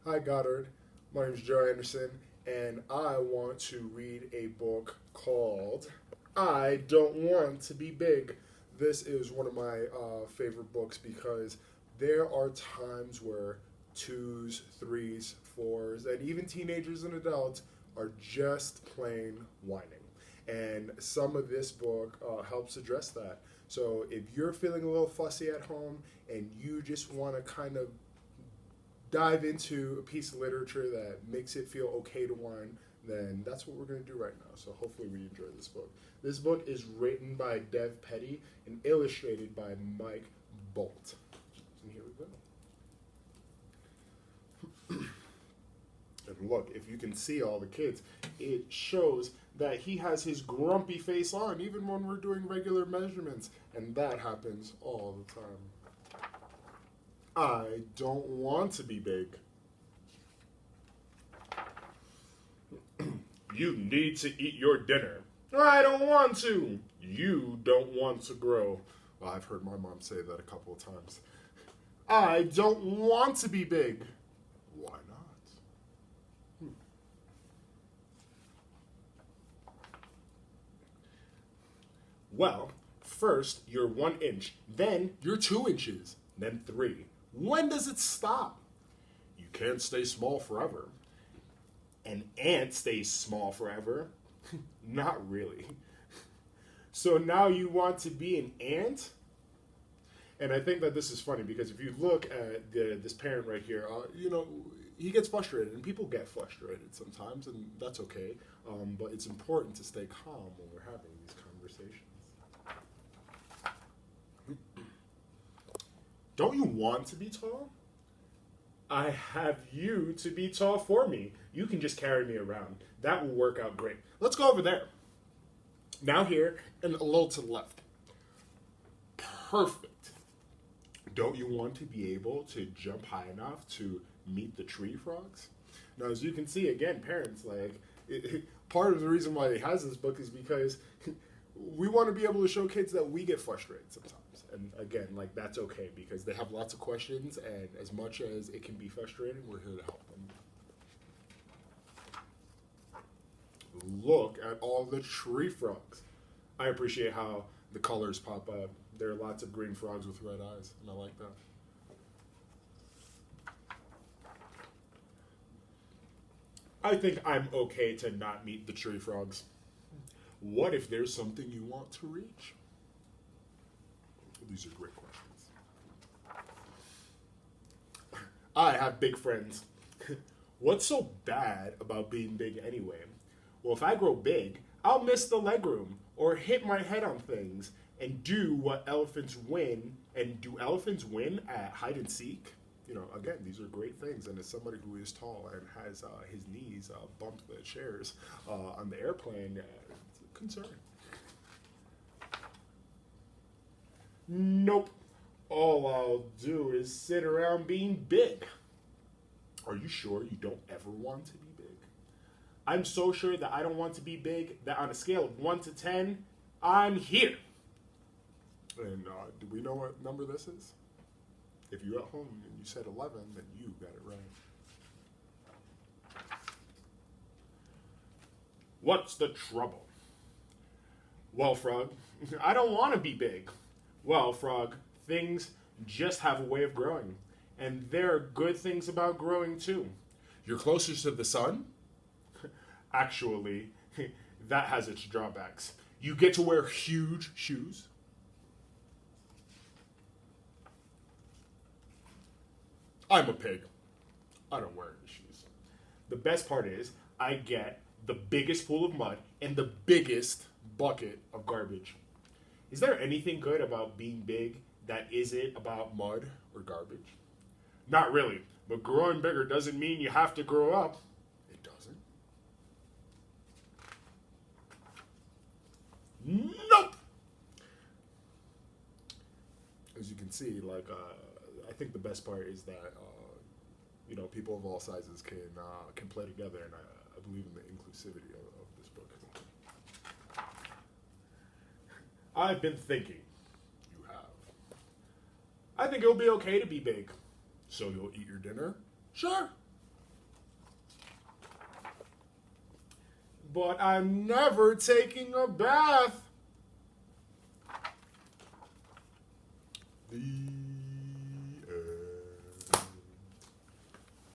Hi, Goddard. My name is Joe Anderson, and I want to read a book called I Don't Want to Be Big. This is one of my favorite books because there are times where twos, threes, fours, and even teenagers and adults are just plain whining. And some of this book helps address that. So if you're feeling a little fussy at home and you just want to kind of dive into a piece of literature that makes it feel okay to whine, then that's what we're going to do right now. So hopefully we enjoy this book. This book is written by Dev Petty and illustrated by Mike Bolt. And here we go. And look, if you can see all the kids, it shows that he has his grumpy face on even when we're doing regular measurements. And that happens all the time. I don't want to be big. You need to eat your dinner. I don't want to. You don't want to grow. Well, I've heard my mom say that a couple of times. I don't want to be big. Why not? Well, first you're 1 inch, then you're 2 inches, then 3. When does it stop? You can't stay small forever. An ant stays small forever. Not really. So now you want to be an ant? And I think that this is funny because if you look at this parent right here, he gets frustrated, and people get frustrated sometimes, and that's okay. But it's important to stay calm when we're having these conversations. Don't you want to be tall? I have you to be tall for me. You can just carry me around. That will work out great. Let's go over there. Now here, and a little to the left. Perfect. Don't you want to be able to jump high enough to meet the tree frogs? Now, as you can see, again, parents, part of the reason why he has this book is because we want to be able to show kids that we get frustrated sometimes. And again, that's okay because they have lots of questions, and as much as it can be frustrating, we're here to help them. Look at all the tree frogs. I appreciate how the colors pop up. There are lots of green frogs with red eyes, and I like that. I think I'm okay to not meet the tree frogs. What if there's something you want to reach? These are great questions. I have big friends. What's so bad about being big anyway? Well, if I grow big, I'll miss the legroom or hit my head on things and do what elephants win. And do elephants win at hide and seek? Again, these are great things. And as somebody who is tall and has his knees bumped the chairs on the airplane, it's a concern. Nope. All I'll do is sit around being big. Are you sure you don't ever want to be big? I'm so sure that I don't want to be big that on a scale of 1 to 10, I'm here. And do we know what number this is? If you're at home and you said 11, then you got it right. What's the trouble? Well, Frog, I don't want to be big. Well, Frog, things just have a way of growing. And there are good things about growing, too. You're closer to the sun? Actually, that has its drawbacks. You get to wear huge shoes. I'm a pig. I don't wear any shoes. The best part is I get the biggest pool of mud and the biggest bucket of garbage. Is there anything good about being big that isn't about mud or garbage? Not really, but growing bigger doesn't mean you have to grow up. It doesn't. Nope! As you can see, I think the best part is that, people of all sizes can play together, and I believe in the inclusivity of this book. I've been thinking. You have. I think it'll be okay to be big. So you'll eat your dinner? Sure. but I'm never taking a bath. The